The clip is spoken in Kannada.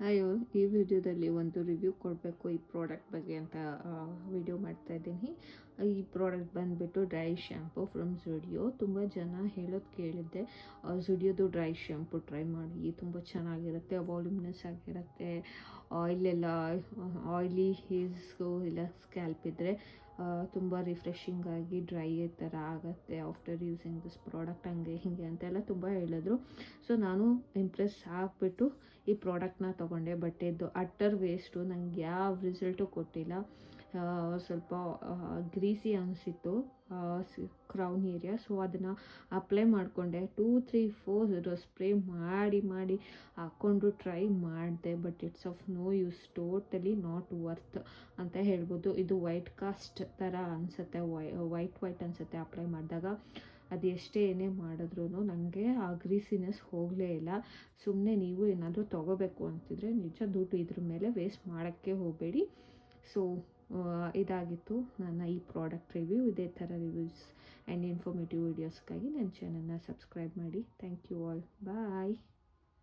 ಅಯ್ಯೋ, ಈ ವಿಡಿಯೋದಲ್ಲಿ ಒಂದು ರಿವ್ಯೂ ಕೊಡಬೇಕು ಈ ಪ್ರಾಡಕ್ಟ್ ಬಗ್ಗೆ ಅಂತ ವಿಡಿಯೋ ಮಾಡ್ತಾ ಇದ್ದೀನಿ. ಈ ಪ್ರಾಡಕ್ಟ್ ಬಂದುಬಿಟ್ಟು ಡ್ರೈ ಶ್ಯಾಂಪು ಫ್ರಮ್ ಝುಡಿಯೋ. ತುಂಬ ಜನ ಹೇಳೋದು ಕೇಳಿದ್ದೆ, ಝುಡಿಯೋದು ಡ್ರೈ ಶ್ಯಾಂಪು ಟ್ರೈ ಮಾಡಿ, ತುಂಬ ಚೆನ್ನಾಗಿರುತ್ತೆ, ವಾಲ್ಯೂಮ್ನೆಸ್ ಆಗಿರುತ್ತೆ. ಆಯಿಲೆಲ್ಲ ಆಯ್ಲಿ ಹೇರ್ಸ್ಗೂ ಇಲ್ಲ ಸ್ಕ್ಯಾಲ್ಪ್ ಇದ್ದರೆ ತುಂಬ ರಿಫ್ರೆಶಿಂಗ್ ಆಗಿ ಡ್ರೈ ಥರ ಆಗುತ್ತೆ ಆಫ್ಟರ್ ಯೂಸಿಂಗ್ ದಿಸ್ ಪ್ರಾಡಕ್ಟ್, ಹಂಗೆ ಹೀಗೆ ಅಂತೆಲ್ಲ ತುಂಬ ಹೇಳಿದ್ರು. ಸೊ ನಾನು ಇಂಪ್ರೆಸ್ ಆಗಿಬಿಟ್ಟು ಈ ಪ್ರಾಡಕ್ಟ್ನ ತೊಗೊಂಡೆ. ಬಟ್ ಇದು ಅಟ್ಟರ್ ವೇಸ್ಟು, ನಂಗೆ ಯಾವ ರಿಸಲ್ಟು ಕೊಟ್ಟಿಲ್ಲ. ಸ್ವಲ್ಪ ಗ್ರೀಸಿ ಅನಿಸಿತ್ತು ಕ್ರೌನ್ ಏರಿಯಾ. ಸೊ ಅದನ್ನು ಅಪ್ಲೈ ಮಾಡಿಕೊಂಡೆ. 2-3-4 ಸ್ಪ್ರೇ ಮಾಡಿ ಹಾಕ್ಕೊಂಡು ಟ್ರೈ ಮಾಡಿದೆ. But it's of no use, totally not worth ಅಂತ ಹೇಳ್ಬೋದು. ಇದು ವೈಟ್ ಕಾಸ್ಟ್ ಥರ ಅನಿಸುತ್ತೆ, ವೈಟ್ ಅನಿಸುತ್ತೆ ಅಪ್ಲೈ ಮಾಡಿದಾಗ. ಅದು ಎಷ್ಟೇ ಏನೇ ಮಾಡಿದ್ರೂ ನನಗೆ ಆ ಗ್ರೀಸಿನೆಸ್ ಹೋಗಲೇ ಇಲ್ಲ. ಸುಮ್ಮನೆ ನೀವು ಏನಾದರೂ ತೊಗೋಬೇಕು ಅಂತಿದ್ರೆ ನಿಜ ದುಡ್ಡು ಇದ್ರ ಮೇಲೆ ವೇಸ್ಟ್ ಮಾಡೋಕ್ಕೆ ಹೋಗಬೇಡಿ. ಸೊ ಇದಾಗಿತ್ತು ನನ್ನ ಈ ಪ್ರಾಡಕ್ಟ್ ರಿವ್ಯೂ. ಇದೇ ಥರ ರಿವ್ಯೂಸ್ ಆ್ಯಂಡ್ ಇನ್ಫಾರ್ಮೇಟಿವ್ ವೀಡಿಯೋಸ್ಗಾಗಿ ನನ್ನ ಚಾನಲ್ನ ಸಬ್ಸ್ಕ್ರೈಬ್ ಮಾಡಿ. Thank you all, bye.